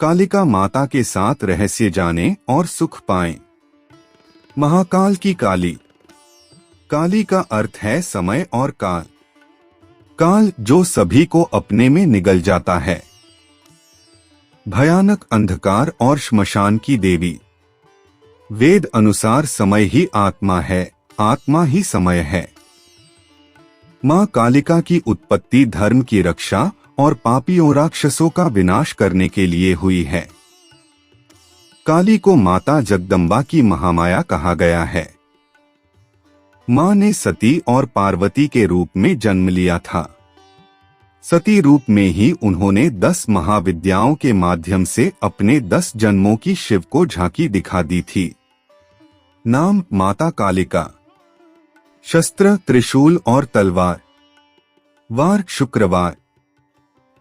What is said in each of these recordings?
कालिका माता के साथ रहस्य जाने और सुख पाएं। महाकाल की काली। काली का अर्थ है समय और काल। काल जो सभी को अपने में निगल जाता है। भयानक अंधकार और श्मशान की देवी। वेद अनुसार समय ही आत्मा है, आत्मा ही समय है। मां कालिका की उत्पत्ति धर्म की रक्षा और पापियों राक्षसों का विनाश करने के लिए हुई है। काली को माता जगदम्बा की महामाया कहा गया है। मां ने सती और पार्वती के रूप में जन्म लिया था। सती रूप में ही उन्होंने 10 महाविद्याओं के माध्यम से अपने 10 जन्मों की शिव को झांकी दिखा दी थी। नाम माता कालिका। शस्त्र त्रिशूल और तलवार। वार शुक्रवार।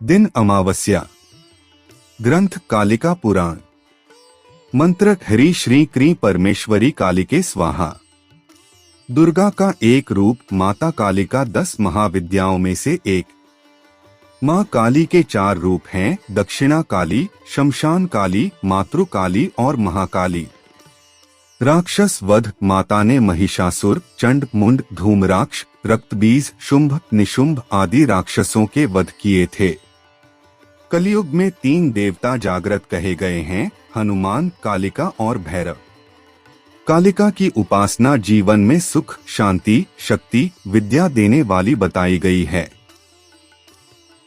दिन अमावस्या। ग्रंथ कालिका पुराण। मंत्र ह्री श्री क्री परमेश्वरी कालिके स्वाहा। दुर्गा का एक रूप माता कालिका 10 महाविद्याओं में से एक। मां काली के 4 रूप हैं, दक्षिणा काली, शमशान काली, मातृ काली और महाकाली। राक्षस वध माता ने महिषासुर, चंड मुंड, धूम्राक्ष, रक्तबीज, शुंभ, निशुंभ आदि राक्षसों के वध किए थे। कलयुग में 3 देवता जागृत कहे गए हैं, हनुमान, कालिका और भैरव। कालिका की उपासना जीवन में सुख, शांति, शक्ति, विद्या देने वाली बताई गई है।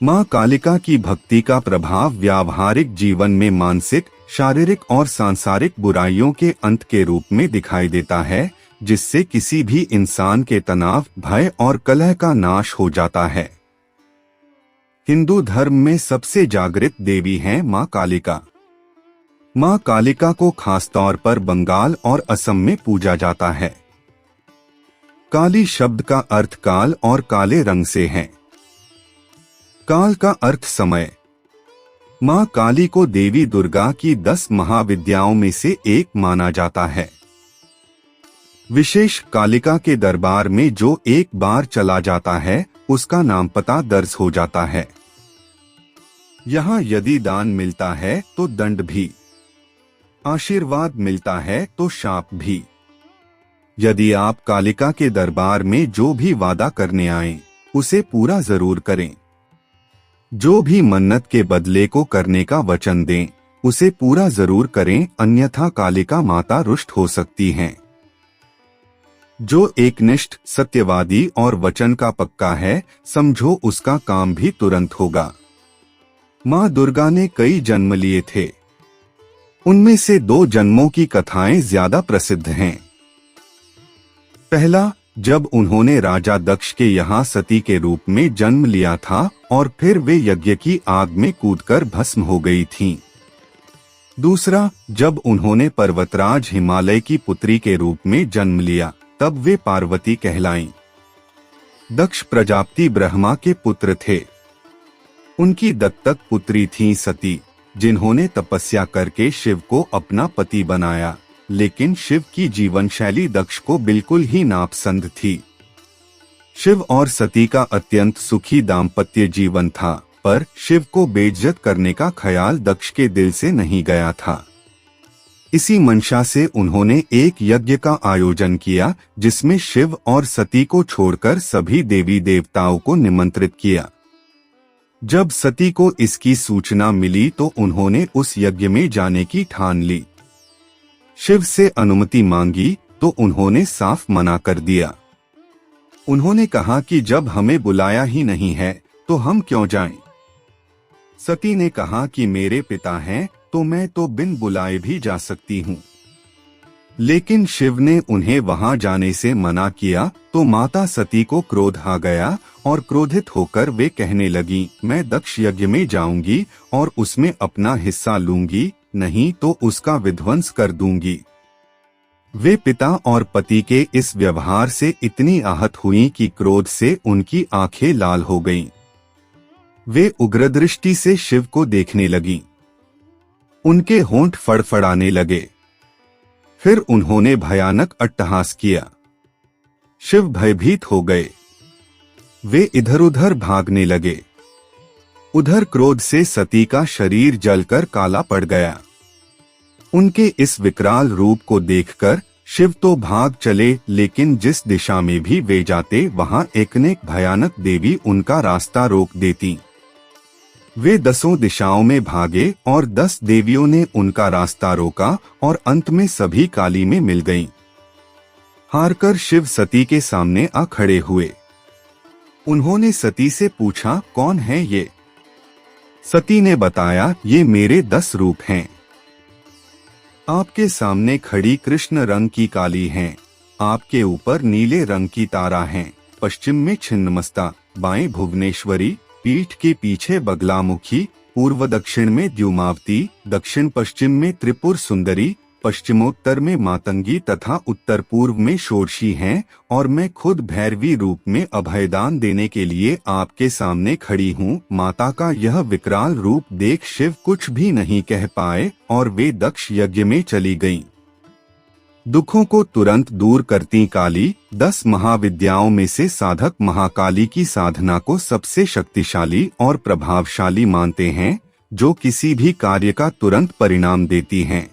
मां कालिका की भक्ति का प्रभाव व्यावहारिक जीवन में मानसिक, शारीरिक और सांसारिक बुराइयों के अंत के रूप में दिखाई देता है, जिससे किसी भी इंसान के तनाव, भय और कलह का नाश हो जाता है। हिंदू धर्म में सबसे जागृत देवी हैं मां कालिका। मां कालिका को खासतौर पर बंगाल और असम में पूजा जाता है। काली शब्द का अर्थ काल और काले रंग से है। काल का अर्थ समय। मां काली को देवी दुर्गा की 10 महाविद्याओं में से एक माना जाता है। विशेष कालिका के दरबार में जो एक बार चला जाता है, उसका नाम पता दर्ज हो जाता है। यहाँ यदि दान मिलता है तो दंड भी, आशीर्वाद मिलता है तो शाप भी। यदि आप कालिका के दरबार में जो भी वादा करने आएं, उसे पूरा जरूर करें। जो भी मन्नत के बदले को करने का वचन दें, उसे पूरा जरूर करें, अन्यथा कालिका माता रुष्ट हो सकती हैं। जो एकनिष्ठ, सत्यवादी और वचन का पक्का है, समझो उसका काम भी तुरंत होगा। मां दुर्गा ने कई जन्म लिए थे। उनमें से 2 जन्मों की कथाएं ज्यादा प्रसिद्ध हैं। पहला, जब उन्होंने राजा दक्ष के यहाँ सती के रूप में जन्म लिया था और फिर वे यज्ञ की आग में कूदकर भस्म हो गई थीं। दूसरा, जब उन्होंने पर्वतराज हिमालय की पुत्री के रूप में जन्म लिया, तब वे पार्वती कहलाईं। दक्ष प्रजापति ब्रह्मा के पुत्र थे। उनकी दत्तक पुत्री थीं सती, जिन्होंने तपस्या करके शिव को अपना पति बनाया, लेकिन शिव की जीवन शैली दक्ष को बिल्कुल ही नापसंद थी। शिव और सती का अत्यंत सुखी दाम्पत्य जीवन था, पर शिव को बेइज्जत करने का ख्याल दक्ष के दिल से नहीं गया था। इसी मंशा से उन्होंने एक यज्ञ का आयोजन किया, जिसमें शिव और सती को छोड़कर सभी देवी देवताओं को निमंत्रित किया। जब सती को इसकी सूचना मिली तो उन्होंने उस यज्ञ में जाने की ठान ली। शिव से अनुमति मांगी तो उन्होंने साफ मना कर दिया। उन्होंने कहा कि जब हमें बुलाया ही नहीं है तो हम क्यों जाएं? सती ने कहा कि मेरे पिता हैं तो मैं तो बिन बुलाए भी जा सकती हूँ। लेकिन शिव ने उन्हें वहां जाने से मना किया तो माता सती को क्रोध आ गया और क्रोधित होकर वे कहने लगी, मैं दक्ष यज्ञ में जाऊंगी और उसमें अपना हिस्सा लूंगी, नहीं तो उसका विध्वंस कर दूंगी। वे पिता और पति के इस व्यवहार से इतनी आहत हुई कि क्रोध से उनकी आंखें लाल हो गईं। वे उग्र दृष्टि से शिव को देखने लगीं। उनके होंठ फड़फड़ाने लगे। फिर उन्होंने भयानक अट्टहास किया। शिव भयभीत हो गए। वे इधर उधर भागने लगे। उधर क्रोध से सती का शरीर जलकर काला पड़ गया। उनके इस विकराल रूप को देखकर शिव तो भाग चले, लेकिन जिस दिशा में भी वे जाते वहां एक न एक भयानक देवी उनका रास्ता रोक देती। वे 10 दिशाओं में भागे और 10 देवियों ने उनका रास्ता रोका और अंत में सभी काली में मिल गईं। हारकर शिव सती के सामने आ खड़े हुए। उन्होंने सती से पूछा, कौन है ये? सती ने बताया, ये मेरे 10 रूप हैं। आपके सामने खड़ी कृष्ण रंग की काली हैं, आपके ऊपर नीले रंग की तारा हैं, पश्चिम में छिन्नमस्ता, बाएं भुवनेश्वरी, पीठ के पीछे बगलामुखी, पूर्व दक्षिण में द्युमावती, दक्षिण पश्चिम में त्रिपुर सुंदरी, पश्चिमोत्तर में मातंगी तथा उत्तर पूर्व में षोडशी हैं, और मैं खुद भैरवी रूप में अभयदान देने के लिए आपके सामने खड़ी हूँ। माता का यह विकराल रूप देख शिव कुछ भी नहीं कह पाए और वे दक्ष यज्ञ में चली गईं। दुखों को तुरंत दूर करती काली 10 महाविद्याओं में से साधक महाकाली की साधना को सबसे शक्तिशाली और प्रभावशाली मानते हैं, जो किसी भी कार्य का तुरंत परिणाम देती हैं।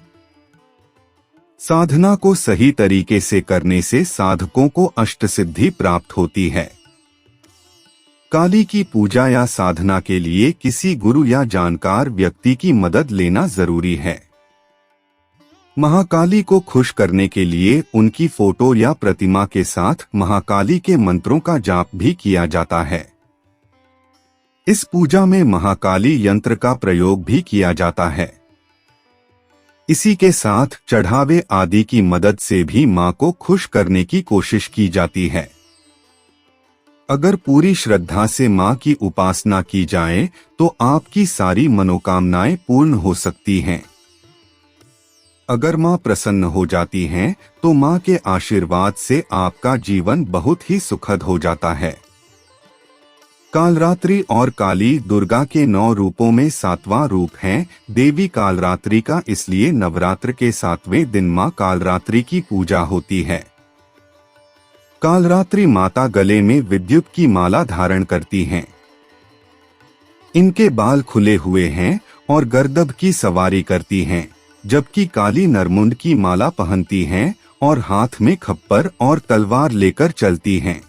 साधना को सही तरीके से करने से साधकों को अष्टसिद्धि प्राप्त होती है। काली की पूजा या साधना के लिए किसी गुरु या जानकार व्यक्ति की मदद लेना जरूरी है। महाकाली को खुश करने के लिए उनकी फोटो या प्रतिमा के साथ महाकाली के मंत्रों का जाप भी किया जाता है। इस पूजा में महाकाली यंत्र का प्रयोग भी किया जाता है। इसी के साथ चढ़ावे आदि की मदद से भी मां को खुश करने की कोशिश की जाती है। अगर पूरी श्रद्धा से मां की उपासना की जाए तो आपकी सारी मनोकामनाएं पूर्ण हो सकती हैं। अगर मां प्रसन्न हो जाती हैं तो मां के आशीर्वाद से आपका जीवन बहुत ही सुखद हो जाता है। कालरात्रि और काली दुर्गा के 9 रूपों में 7वां रूप है देवी कालरात्रि का, इसलिए नवरात्र के 7वें दिन मां कालरात्रि की पूजा होती है। कालरात्रि माता गले में विद्युत की माला धारण करती हैं। इनके बाल खुले हुए हैं और गर्दभ की सवारी करती हैं, जबकि काली नरमुंड की माला पहनती हैं और हाथ में खप्पर और तलवार लेकर चलती हैं।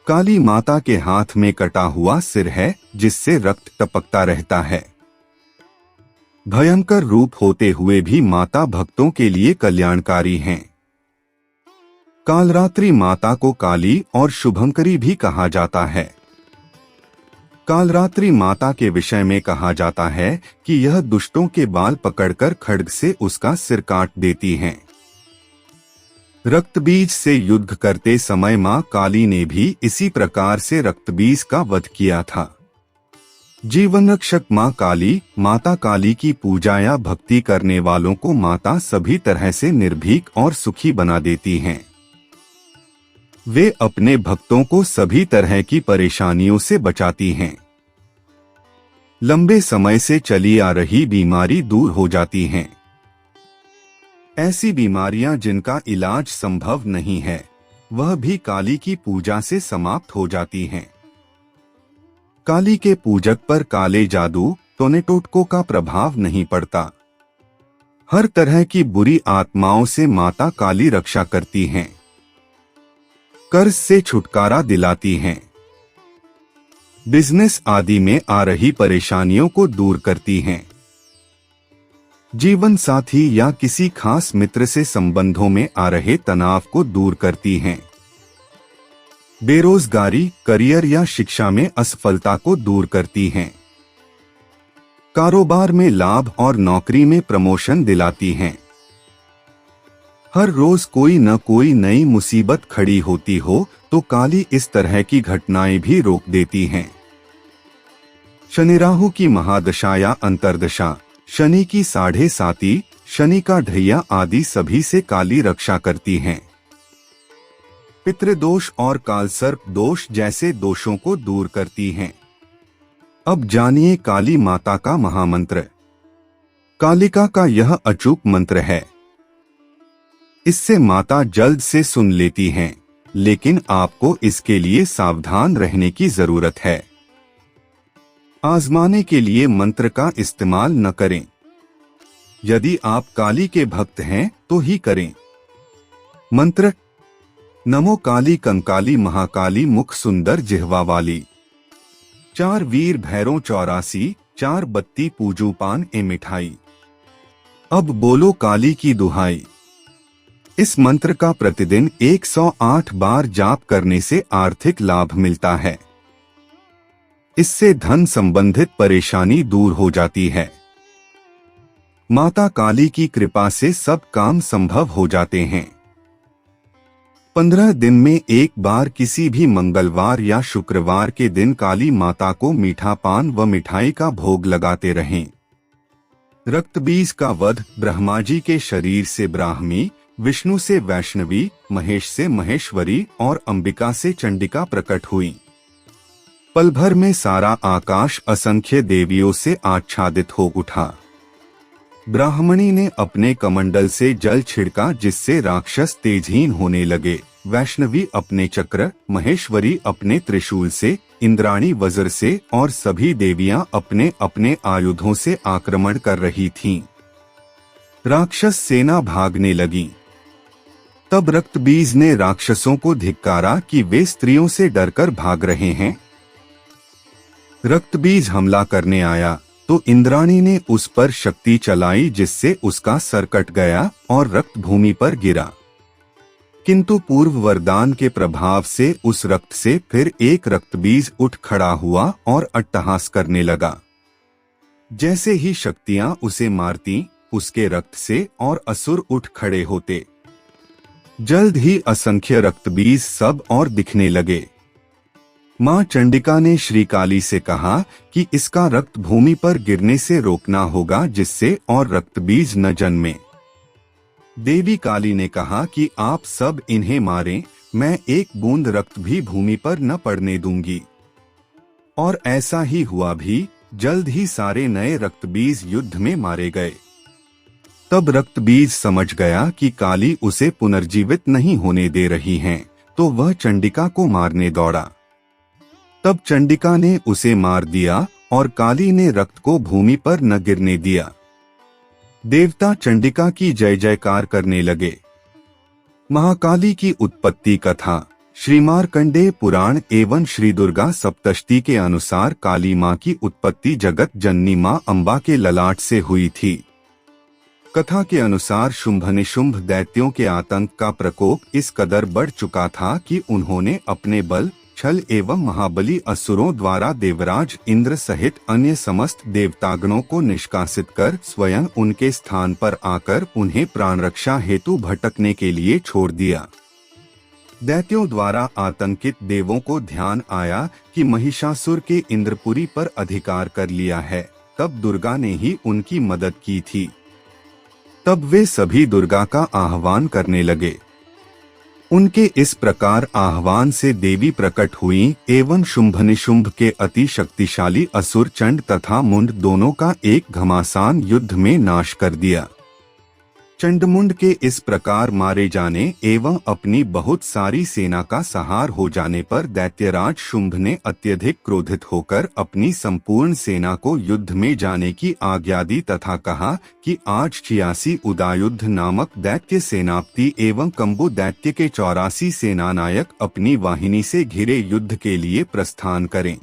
काली माता के हाथ में कटा हुआ सिर है, जिससे रक्त टपकता रहता है। भयंकर रूप होते हुए भी माता भक्तों के लिए कल्याणकारी हैं। कालरात्रि माता को काली और शुभंकरी भी कहा जाता है। कालरात्रि माता के विषय में कहा जाता है कि यह दुष्टों के बाल पकड़कर खड्ग से उसका सिर काट देती हैं। रक्तबीज से युद्ध करते समय मां काली ने भी इसी प्रकार से रक्तबीज का वध किया था। जीवन रक्षक मां काली, माता काली की पूजा या भक्ति करने वालों को माता सभी तरह से निर्भीक और सुखी बना देती हैं। वे अपने भक्तों को सभी तरह की परेशानियों से बचाती हैं। लंबे समय से चली आ रही बीमारी दूर हो जाती हैं। ऐसी बीमारियां जिनका इलाज संभव नहीं है, वह भी काली की पूजा से समाप्त हो जाती हैं। काली के पूजक पर काले जादू, टोने टोटकों का प्रभाव नहीं पड़ता। हर तरह की बुरी आत्माओं से माता काली रक्षा करती हैं। कर्ज से छुटकारा दिलाती हैं। बिजनेस आदि में आ रही परेशानियों को दूर करती हैं। जीवन साथी या किसी खास मित्र से संबंधों में आ रहे तनाव को दूर करती हैं। बेरोजगारी, करियर या शिक्षा में असफलता को दूर करती हैं। कारोबार में लाभ और नौकरी में प्रमोशन दिलाती हैं। हर रोज कोई न कोई नई मुसीबत खड़ी होती हो तो काली इस तरह की घटनाएं भी रोक देती हैं। शनि राहु की महादशा या अंतर्दशा, शनि की 7.5, शनि का ढैया आदि सभी से काली रक्षा करती हैं। पितृदोष और कालसर्प दोष जैसे दोषों को दूर करती हैं। अब जानिए काली माता का महामंत्र। कालिका का यह अचूक मंत्र है। इससे माता जल्द से सुन लेती हैं, लेकिन आपको इसके लिए सावधान रहने की जरूरत है। आजमाने के लिए मंत्र का इस्तेमाल न करें। यदि आप काली के भक्त हैं तो ही करें। मंत्र: नमो काली कंकाली महाकाली मुख सुंदर जिह्वा वाली। 4 वीर भैरों 84, 4 बत्ती पूजू पान ए मिठाई। अब बोलो काली की दुहाई। इस मंत्र का प्रतिदिन 108 बार जाप करने से आर्थिक लाभ मिलता है। इससे धन संबंधित परेशानी दूर हो जाती है। माता काली की कृपा से सब काम संभव हो जाते हैं। 15 दिन में एक बार किसी भी मंगलवार या शुक्रवार के दिन काली माता को मीठा पान व मिठाई का भोग लगाते रहें। रक्तबीज का वध ब्रह्मा जी के शरीर से ब्राह्मी, विष्णु से वैष्णवी, महेश से महेश्वरी और अंबिका से चंडिका प्रकट हुई। पल भर में सारा आकाश असंख्य देवियों से आच्छादित हो उठा। ब्राह्मणी ने अपने कमंडल से जल छिड़का जिससे राक्षस तेजहीन होने लगे। वैष्णवी अपने चक्र, महेश्वरी अपने त्रिशूल से, इंद्राणी वज्र से और सभी देवियां अपने अपने आयुधों से आक्रमण कर रही थीं। राक्षस सेना भागने लगी। तब रक्तबीज ने राक्षसों को धिक्कारा कि वे स्त्रियों से डरकर भाग रहे हैं। रक्तबीज हमला करने आया तो इंद्राणी ने उस पर शक्ति चलाई जिससे उसका सर कट गया और रक्त भूमि पर गिरा। किंतु पूर्व वरदान के प्रभाव से उस रक्त से फिर एक रक्तबीज उठ खड़ा हुआ और अट्टहास करने लगा। जैसे ही शक्तियां उसे मारती, उसके रक्त से और असुर उठ खड़े होते। जल्द ही असंख्य रक्तबीज सब और दिखने लगे। मां चंडिका ने श्री काली से कहा कि इसका रक्त भूमि पर गिरने से रोकना होगा जिससे और रक्तबीज न जन्मे। देवी काली ने कहा कि आप सब इन्हें मारें, मैं एक बूंद रक्त भी भूमि पर न पड़ने दूंगी। और ऐसा ही हुआ भी। जल्द ही सारे नए रक्तबीज युद्ध में मारे गए। तब रक्तबीज समझ गया कि काली उसे पुनर्जीवित नहीं होने दे रही हैं, तो वह चंडिका को मारने दौड़ा। तब चंडिका ने उसे मार दिया और काली ने रक्त को भूमि पर न गिरने दिया। देवता चंडिका की जय जयकार करने लगे। महाकाली की उत्पत्ति कथा। श्री मार्कंडेय पुराण एवं श्री दुर्गा सप्तशती के अनुसार काली मां की उत्पत्ति जगत जननी मां अंबा के ललाट से हुई थी। कथा के अनुसार शुंभ निशुंभ दैत्यों के आतंक का प्रकोप इस कदर बढ़ चुका था कि उन्होंने अपने बल, छल एवं महाबली असुरों द्वारा देवराज इंद्र सहित अन्य समस्त देवतागणों को निष्कासित कर स्वयं उनके स्थान पर आकर उन्हें प्राण रक्षा हेतु भटकने के लिए छोड़ दिया। दैत्यों द्वारा आतंकित देवों को ध्यान आया कि महिषासुर के इंद्रपुरी पर अधिकार कर लिया है। तब दुर्गा ने ही उनकी मदद की थी। तब वे सभी दुर्गा का आह्वान करने लगे। उनके इस प्रकार आह्वान से देवी प्रकट हुई एवं शुंभ निशुंभ के अति शक्तिशाली असुर चंड तथा मुंड दोनों का एक घमासान युद्ध में नाश कर दिया। चंडमुंड के इस प्रकार मारे जाने एवं अपनी बहुत सारी सेना का सहार हो जाने पर दैत्यराज शुंभ ने अत्यधिक क्रोधित होकर अपनी संपूर्ण सेना को युद्ध में जाने की आज्ञा दी तथा कहा कि आज 86 उदायुद्ध नामक दैत्य सेनापति एवं कंबु दैत्य के 84 सेनानायक अपनी वाहिनी से घिरे युद्ध के लिए प्रस्थान करें।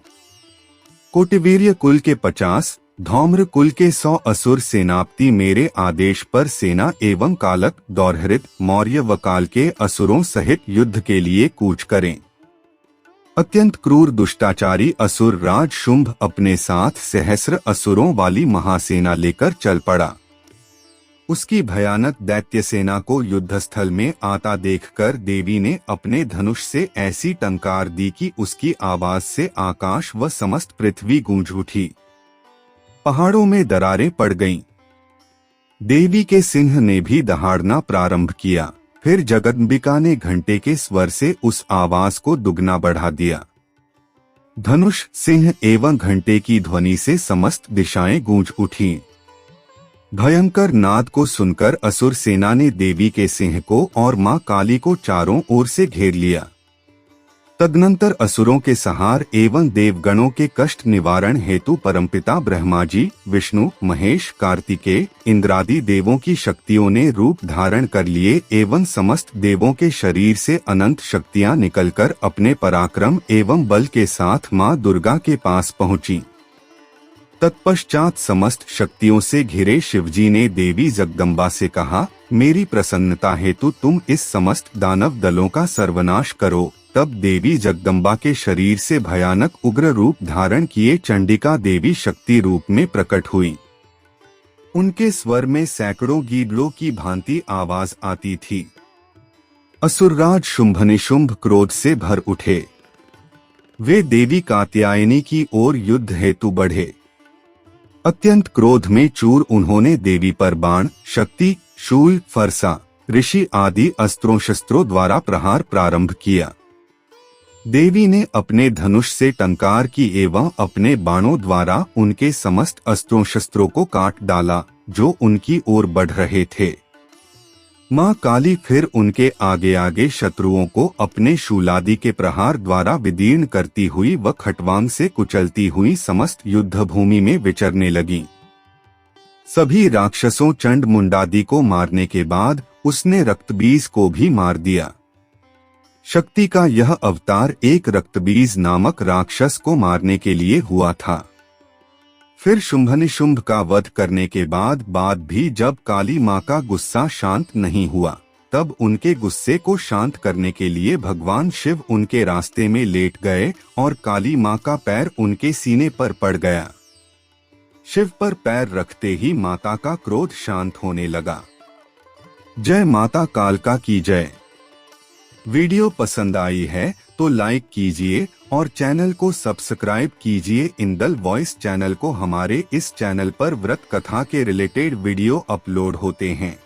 कोटिवीर्य कुल के 50, धौम्र कुल के 100 असुर सेनापति मेरे आदेश पर सेना एवं कालक, दौरहृत, मौर्य वकाल के असुरों सहित युद्ध के लिए कूच करें। अत्यंत क्रूर दुष्टाचारी असुर राज शुंभ अपने साथ सहस्र असुरों वाली महासेना लेकर चल पड़ा। उसकी भयानक दैत्य सेना को युद्धस्थल में आता देखकर देवी ने अपने धनुष से ऐसी टंकार दी कि उसकी आवाज से आकाश व समस्त पृथ्वी गूंज उठी। पहाड़ों में दरारें पड़ गईं। देवी के सिंह ने भी दहाड़ना प्रारंभ किया। फिर जगदम्बिका ने घंटे के स्वर से उस आवाज को दुगना बढ़ा दिया। धनुष, सिंह एवं घंटे की ध्वनि से समस्त दिशाएं गूंज उठीं। भयंकर नाद को सुनकर असुर सेना ने देवी के सिंह को और मां काली को चारों ओर से घेर लिया। तदनंतर असुरों के संहार एवं देवगणों के कष्ट निवारण हेतु परमपिता ब्रह्मा जी, विष्णु, महेश, कार्तिकेय, इंद्रादि देवों की शक्तियों ने रूप धारण कर लिए एवं समस्त देवों के शरीर से अनंत शक्तियां निकलकर अपने पराक्रम एवं बल के साथ मां दुर्गा के पास पहुंची। तत्पश्चात समस्त शक्तियों से घिरे शिवजी ने देवी जगदम्बा से कहा, मेरी प्रसन्नता हेतु तुम इस समस्त दानव दलों का सर्वनाश करो। तब देवी जगदम्बा के शरीर से भयानक उग्र रूप धारण किए चंडिका देवी शक्ति रूप में प्रकट हुई। उनके स्वर में सैकड़ों गीदड़ों की भांति आवाज आती थी। असुरराज शुंभनिशुंभ क्रोध से भर उठे। वे देवी कात्यायनी की ओर युद्ध हेतु बढ़े। अत्यंत क्रोध में चूर उन्होंने देवी पर बाण, शक्ति, शूल, फरसा, ऋषि आदि अस्त्रों शस्त्रों द्वारा प्रहार प्रारंभ किया। देवी ने अपने धनुष से टंकार की एवं अपने बाणों द्वारा उनके समस्त अस्त्रों शस्त्रों को काट डाला जो उनकी ओर बढ़ रहे थे। मां काली फिर उनके आगे आगे शत्रुओं को अपने शूलादि के प्रहार द्वारा विदीर्ण करती हुई व खटवांग से कुचलती हुई समस्त युद्ध भूमि में विचरने लगी। सभी राक्षसों चंड मुंडादि को मारने के बाद उसने रक्तबीज को भी मार दिया। शक्ति का यह अवतार एक रक्तबीज नामक राक्षस को मारने के लिए हुआ था। फिर शुंभनिशुंभ का वध करने के बाद भी जब काली मां का गुस्सा शांत नहीं हुआ, तब उनके गुस्से को शांत करने के लिए भगवान शिव उनके रास्ते में लेट गए और काली मां का पैर उनके सीने पर पड़ गया। शिव पर पैर रखते ही माता का क्रोध शांत होने लगा। जय माता कालका की जय। वीडियो पसंद आई है तो लाइक कीजिए और चैनल को सब्सक्राइब कीजिए। इंदल वॉइस चैनल को हमारे इस चैनल पर व्रत कथा के रिलेटेड वीडियो अपलोड होते हैं।